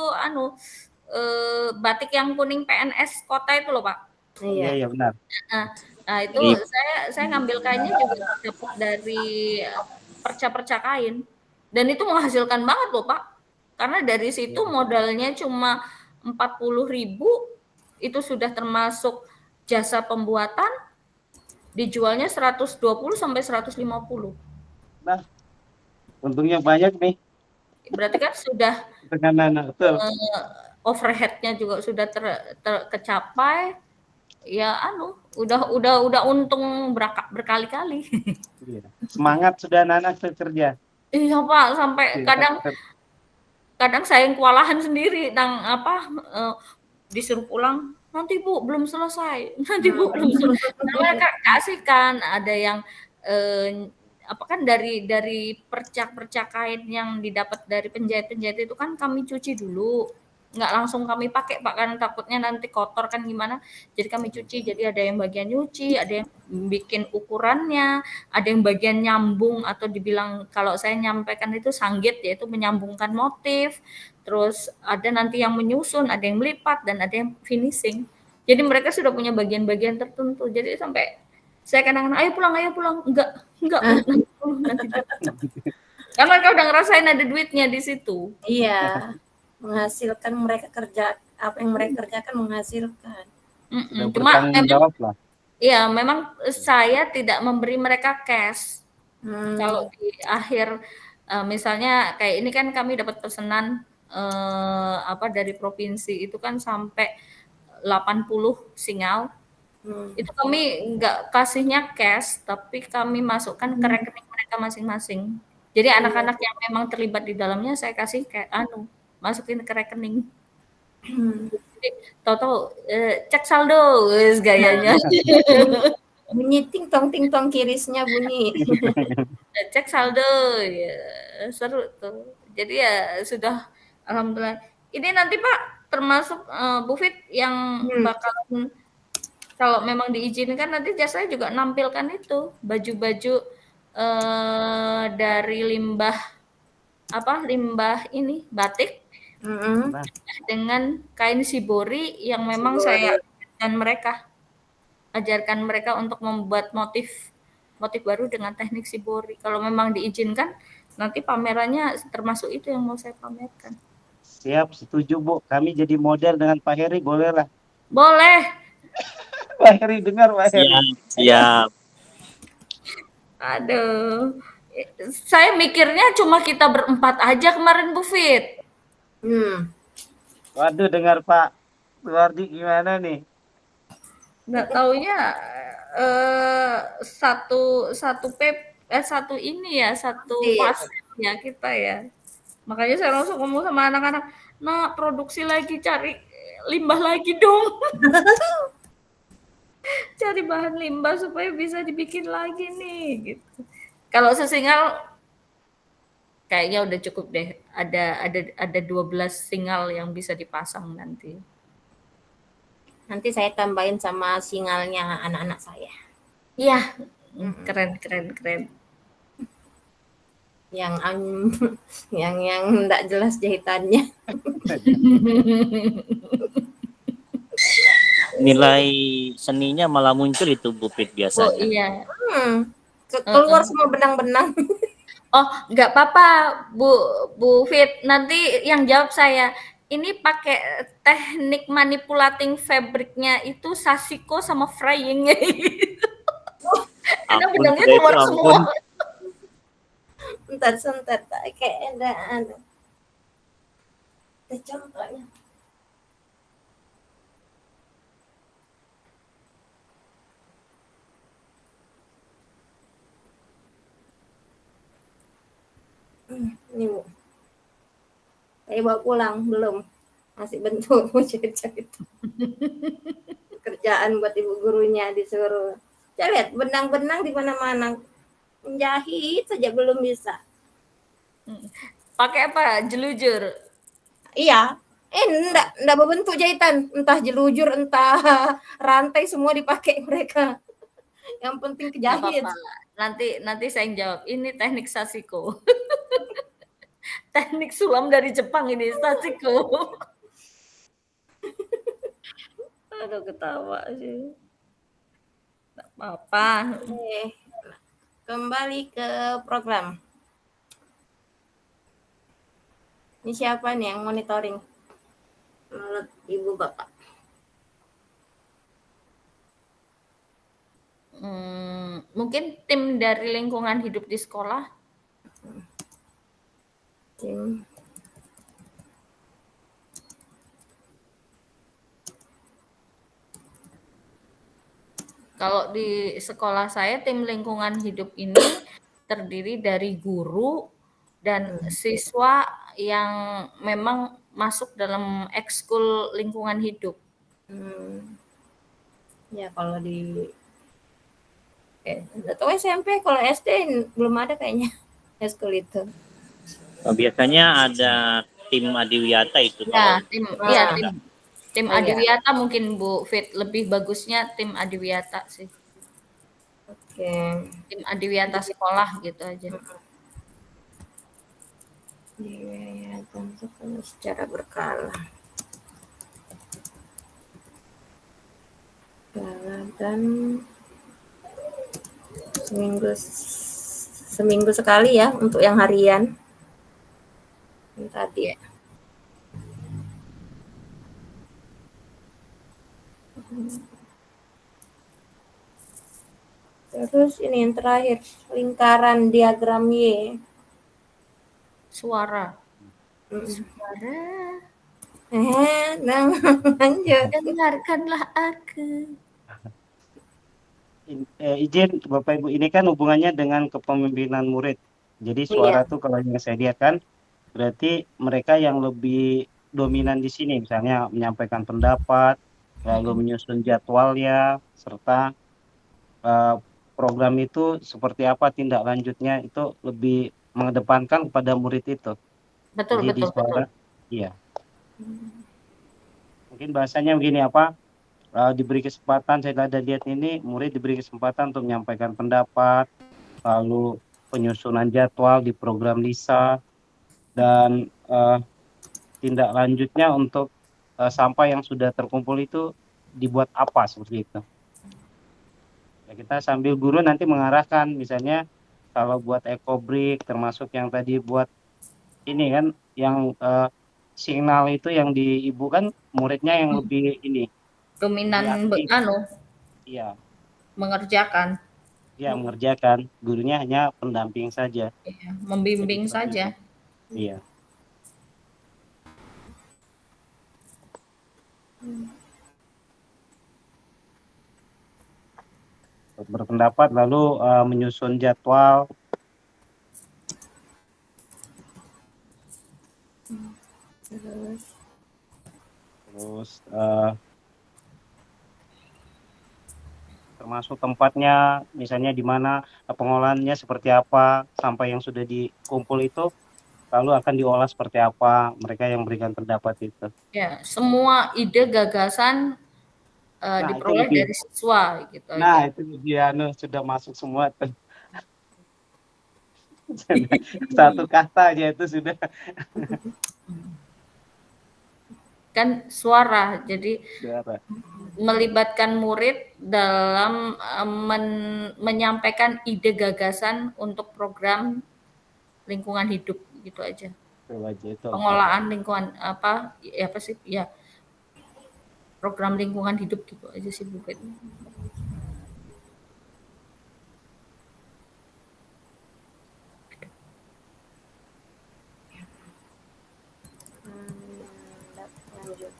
batik yang kuning PNS kota itu loh Pak. Iya benar. Nah itu saya ngambil kainnya juga dapat dari perca-perca kain, dan itu menghasilkan banget loh Pak, karena dari situ modalnya cuma 40.000, itu sudah termasuk jasa pembuatan, dijualnya 120 sampai 150. Nah, untungnya banyak nih. Berarti kan sudah Dengan overhead-nya juga sudah tercapai. ya udah untung berkali-kali. Iya. Semangat sudah anak-anak bekerja. Iya Pak, sampai kadang kadang saya yang kewalahan sendiri disuruh pulang, "Nanti Bu, belum selesai, nanti Bu, belum selesai." Nah, mereka kasih kan, ada yang, apa kan dari percak-percak kain yang didapat dari penjahit-penjahit itu kan kami cuci dulu, nggak langsung kami pakai Pak, karena takutnya nanti kotor kan gimana, jadi kami cuci. Jadi ada yang bagian nyuci, ada yang bikin ukurannya, ada yang bagian nyambung atau dibilang kalau saya nyampaikan itu sanggit, yaitu menyambungkan motif, terus ada nanti yang menyusun, ada yang melipat, dan ada yang finishing. Jadi mereka sudah punya bagian-bagian tertentu. Jadi sampai saya kadang-kadang, ayo pulang, enggak Bu, nanti dulu, nanti dulu. Karena mereka udah ngerasain ada duitnya di situ. Iya, menghasilkan mereka kerja apa yang mereka kerjakan menghasilkan. Sudah Cuma bertanggung memang, jawab lah. ya memang saya tidak memberi mereka cash. Kalau Hmm. di akhir, misalnya kayak ini kan kami dapat pesanan dari provinsi itu kan sampai 80 singal. Hmm. Itu kami nggak kasihnya cash, tapi kami masukkan ke rekening mereka masing-masing. Jadi anak-anak yang memang terlibat di dalamnya saya kasih kayak masukin ke rekening. Jadi tahu-tahu cek saldo, wes gayanya. Bunyi ting tong kirisnya bunyi. Cek saldo, ya seru tuh. Jadi ya sudah, alhamdulillah. Ini nanti Pak termasuk Bu Fit yang bakalan kalau memang diizinkan nanti jasanya juga nampilkan itu baju-baju dari limbah ini batik Mm-mm. dengan kain shibori yang memang saya ajarkan mereka untuk membuat motif baru dengan teknik shibori. Kalau memang diizinkan, nanti pamerannya termasuk itu yang mau saya pamerkan. Siap, setuju Bu. Kami jadi model dengan Pak Heri, boleh lah. Boleh. Pak Heri dengar Pak Heri. Siap. Aduh. Saya mikirnya cuma kita berempat aja kemarin Bu Fit. Waduh, dengar Pak Suwardi gimana nih? Nggak taunya satu ini ya, satu pasien ya kita ya. Makanya saya langsung ngomong sama anak-anak, "Nah, produksi lagi, cari limbah lagi dong." Cari bahan limbah supaya bisa dibikin lagi nih gitu. Kalau sesingal kayaknya udah cukup deh. Ada 12 singal yang bisa dipasang nanti. Nanti saya tambahin sama singalnya anak-anak saya. Iya, keren. Yang enggak jelas jahitannya. Nilai seninya malah muncul itu Bu Fit Oh biasanya. iya. Keluar semua benang-benang. Oh, nggak apa-apa, Bu Fit. Nanti yang jawab saya. Ini pakai teknik manipulating fabricnya itu sashiko sama frying. Karena Ampun, benangnya sudah itu keluar semua. ampun. Bentar sebentar, kayak ada contohnya. Ini Bu. Saya bawa pulang belum. Masih bentuk jahit-jahit. Kerjaan buat ibu gurunya disuruh. Saya lihat benang-benang di mana-mana. Menjahit saja belum bisa. Pakai apa? Jelujur. Iya. Enggak berbentuk jahitan. Entah jelujur, entah rantai semua dipakai mereka. Yang penting kejahit. Nanti saya yang jawab. Ini teknik sashiko. Teknik sulam dari Jepang ini, sashiko. Aduh, ketawa sih. Nggak apa-apa. Oke. Kembali ke program. Ini siapa nih yang monitoring? Menurut Ibu Bapak. Mungkin tim dari lingkungan hidup di sekolah. Tim. Kalau di sekolah saya tim lingkungan hidup ini terdiri dari guru dan siswa yang memang masuk dalam ekskul lingkungan hidup. Ya kalau di atau SMP, kalau SD belum ada kayaknya ekskul itu. Biasanya ada tim Adiwiyata itu Ya, kalau tim Ah. tim Oh, ya. Adiwiyata mungkin Bu Fit, lebih bagusnya tim Adiwiyata sih. Oke. Tim Adiwiyata sekolah gitu aja. Yayasan sekolah secara berkala. Dan seminggu sekali ya untuk yang harian. Yang tadi ya. Terus ini yang terakhir, lingkaran diagram Y. Suara. Mm. Suara, Nah, lanjut. dengarkanlah aku. Izin Bapak Ibu, ini kan hubungannya dengan kepemimpinan murid. Jadi suara tuh kalau yang saya lihat kan berarti mereka yang lebih dominan di sini, misalnya menyampaikan pendapat, lalu menyusun jadwalnya, serta program itu seperti apa tindak lanjutnya itu lebih mengedepankan kepada murid itu. Betul, Jadi di betul, betul. suara, iya. Mungkin bahasanya begini apa? Diberi kesempatan, saya ada lihat ini murid diberi kesempatan untuk menyampaikan pendapat, lalu penyusunan jadwal di program LISA, dan tindak lanjutnya untuk sampah yang sudah terkumpul itu dibuat apa seperti itu. Ya, kita sambil guru nanti mengarahkan, misalnya kalau buat ekobrik, termasuk yang tadi buat ini kan, yang signal itu yang di ibu kan muridnya yang lebih ini, Dominan lebih aktif, iya, mengerjakan, ya mengerjakan, gurunya hanya pendamping saja. ya, Jadi membimbing seperti saja. itu. Iya. Berpendapat lalu menyusun jadwal. Terus termasuk tempatnya, misalnya di mana pengolahannya seperti apa, sampah yang sudah dikumpul itu lalu akan diolah seperti apa, mereka yang berikan pendapat itu. Ya, semua ide gagasan Nah, itu diperoleh lebih, dari siswa gitu nah aja. itu lebih sudah masuk semua tuh. Satu kata aja itu sudah. Kan suara, jadi Suara. melibatkan murid dalam menyampaikan ide gagasan untuk program lingkungan hidup gitu aja. Itu aja itu. Pengolahan lingkungan apa sih? Ya, program lingkungan hidup gitu aja sih Bu Fit. Lanjut.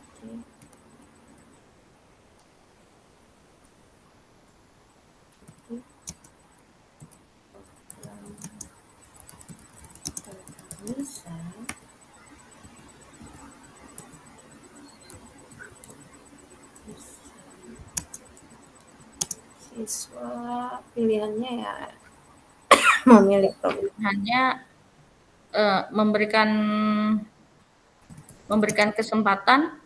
Bisa. Siswa pilihannya ya memilih program. Hanya memberikan kesempatan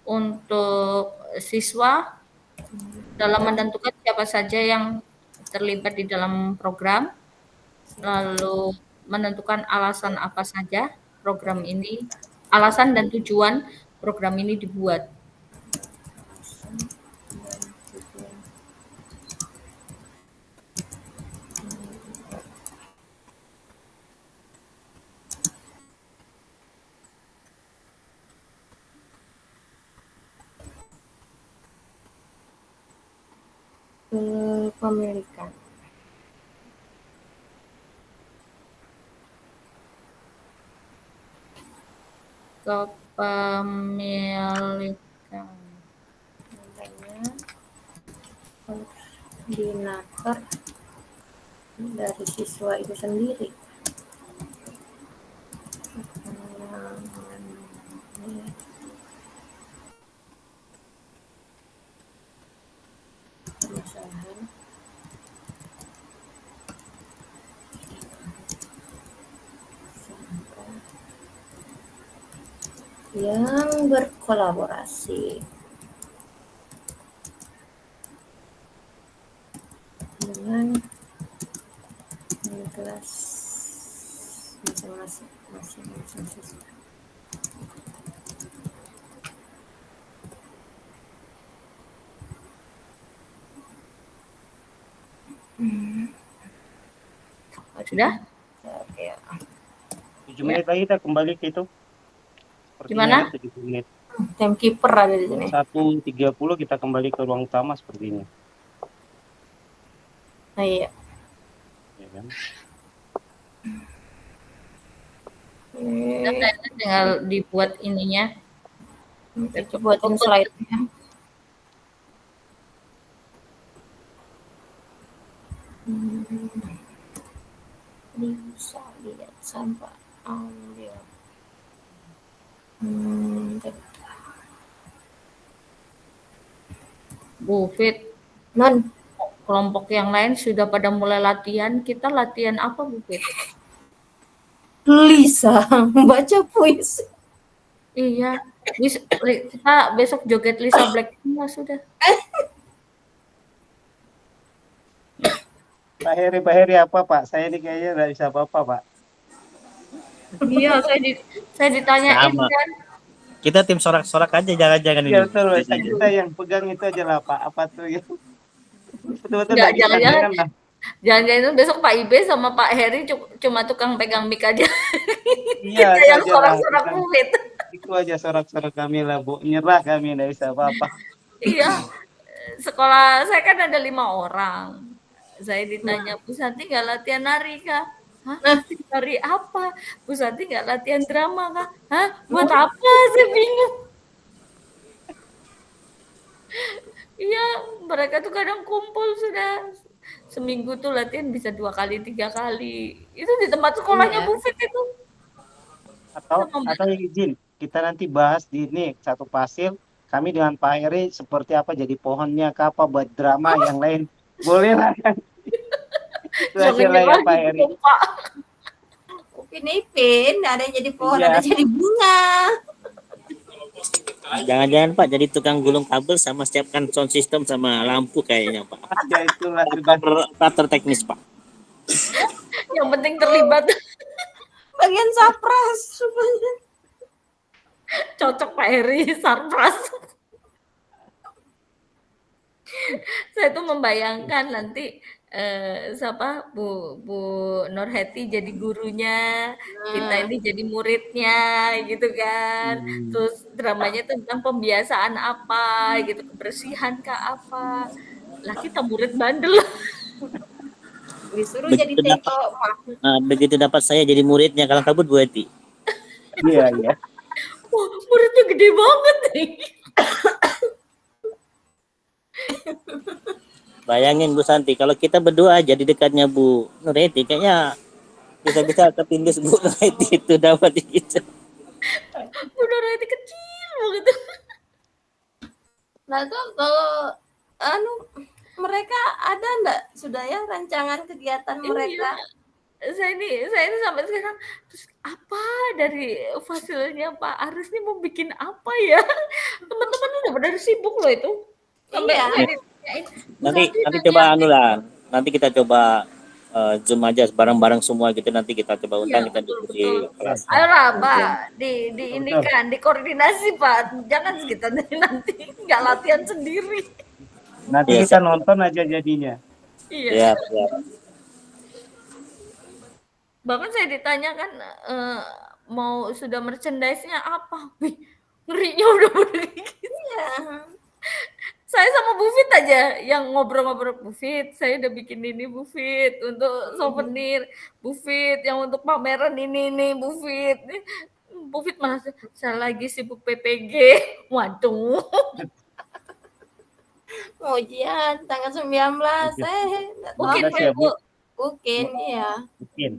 untuk siswa dalam menentukan siapa saja yang terlibat di dalam program, lalu menentukan alasan apa saja program ini, alasan dan tujuan program ini dibuat. Kepemilikan. Kepemilikan. di naker dari siswa itu sendiri. Permasalahan yang berkolaborasi dengan kelas masing-masing siswa. Sudah? Oke. 7 menit lagi kita kembali ke itu. Gimana? Sepertinya 7 menit. Timekeeper ada di sini. 1.30 kita kembali ke ruang utama sepertinya. Nah, iya. Ya kan? Sudah, kayaknya tinggal dibuat ininya. Kita buatin slide-nya. Bisa lihat sampah ambil. Bu Fit, Non, kelompok yang lain sudah pada mulai latihan. Kita latihan apa, Bu Fit? Lisa baca puisi. Iya, kita besok joget Lisa Blackpink lah sudah. Pak Heri apa Pak? Saya ini kayaknya nggak bisa apa-apa Pak. Iya, saya ditanyain Sama. kan. Kita tim sorak-sorak aja, jangan-jangan ini. Ya betul, kita yang pegang itu aja lah Pak. Apa tuh ya? Betul-betul Nggak, nggak bisa jangan-jangan lah. jangan-jangan itu besok Pak Ibe sama Pak Heri cuma tukang pegang mic aja. Iya, Kita yang saja lah. sorak-sorak Bu Fit. Itu aja sorak-sorak kami lah Bu. Nyerah kami nggak bisa apa-apa. Iya, sekolah saya kan ada 5 orang. Saya ditanya, Bu Santi nggak latihan nari kah? Hah? Nari apa? Bu Santi nggak latihan drama kah? Hah? Buat apa? Saya bingung. Iya, mereka tuh kadang kumpul sudah. Seminggu tuh latihan bisa 2 kali, 3 kali. Itu di tempat sekolahnya Iya. Bu Fit itu. Atau izin kita nanti bahas di ini satu pasir. Kami dengan Pak Heri seperti apa jadi pohonnya, apa buat drama yang lain. Boleh lah kan? Itu aja lah ya Pak Heri. Pak. Upin-ipin, ada yang jadi pohon, Iya. ada jadi bunga. Jangan-jangan Pak jadi tukang gulung kabel sama siapkan sound system sama lampu kayaknya Pak. Ya itulah Operator teknis Pak. Yang penting terlibat. Bagian sapras rupanya. Cocok Pak Heri, sarpras. Saya tuh membayangkan nanti siapa Bu Nurheti jadi gurunya, kita ini jadi muridnya gitu kan. Terus dramanya tentang pembiasaan apa gitu, kebersihan kah apa. Lah kita murid bandel. Disuruh Begitu jadi dapat- teko. begitu dapat saya jadi muridnya kalau kabut Bu Eti. Iya, iya. Wah, muridnya gede banget nih. Bayangin Bu Santi, kalau kita berdua aja di dekatnya Bu Nureti, kayaknya bisa-bisa ketindis Bu Nureti itu dapat gitu. Bu Nurheti kecil banget. Nah tuh kalau mereka ada enggak sudah ya rancangan kegiatan mereka? Saya ini sampai sekarang terus apa dari fasilnya Pak Aris nih mau bikin apa ya? Teman-teman udah pada sibuk loh itu. Sampai Iya. saya ditanyain, "Bu Nanti Santi coba anu lah. Nanti kita coba Zoom aja bareng-bareng semua gitu, nanti kita coba undang, kita betul, duduk di betul. kelas. Ayolah Pak, di ini kan dikoordinasi Pak. Jangan kita nanti nggak latihan sendiri. Nanti Iya, kita nonton aja jadinya. Iya. Ya. Bahkan saya ditanya kan mau sudah merchandise-nya apa? Wih, ngerinya udah begitu. Iya. Saya sama Bu Fit aja yang ngobrol-ngobrol. Bu Fit, saya udah bikin ini Bu Fit untuk souvenir. Bu Fit yang untuk pameran ini nih Bu Fit. Bu Fit malah saya lagi sibuk PPG. Waduh. Mau ujian tanggal 19, nggak tahu. Mungkin 19 Pak ya, Ibu. Bu? Mungkin, iya. Mungkin.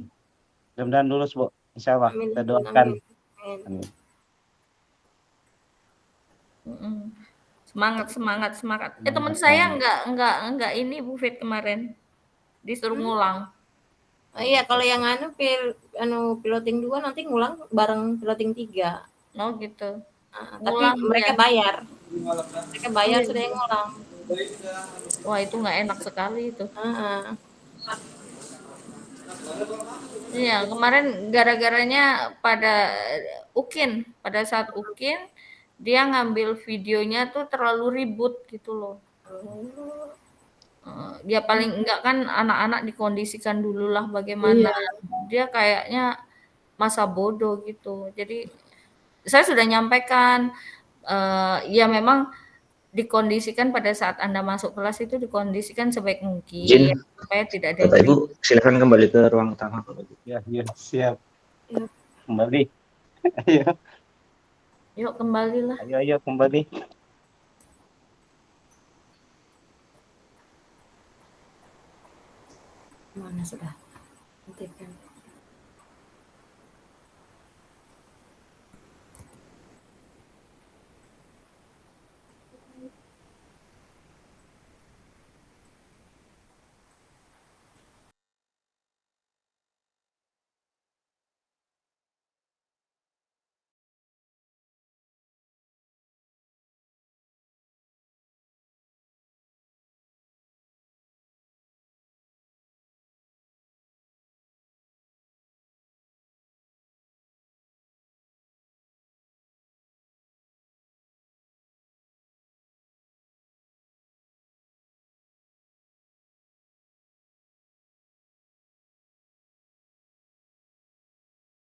Mudah-mudahan lulus, Bu. Insya Allah. Amin, Kita amin, doakan. amin. Amin. Mm-mm. Semangat, semangat, semangat. Teman Semangat, saya semangat. enggak ini Bu Fit kemarin disuruh ngulang. Oh iya, kalau yang piloting 2 nanti ngulang bareng piloting 3. Oh gitu. Tapi Ngulang mereka ya. bayar. Mereka bayar Iya. sudah yang ngulang. Wah itu nggak enak sekali itu. Heeh. Iya kemarin gara-garanya pada saat UKIN dia ngambil videonya tuh terlalu ribut gitu loh. Dia paling enggak kan anak-anak dikondisikan dulu lah bagaimana. Iya. Dia kayaknya masa bodoh gitu. Jadi saya sudah nyampaikan ya memang dikondisikan pada saat Anda masuk kelas itu dikondisikan sebaik Izin, mungkin supaya tidak ada Bapak Ibu, silakan kembali ke ruang utama. Ya, ya, siap. Iya. Kembali. Ayo, Yuk kembalilah. ayo, kembali. Mana sudah? Hentikan.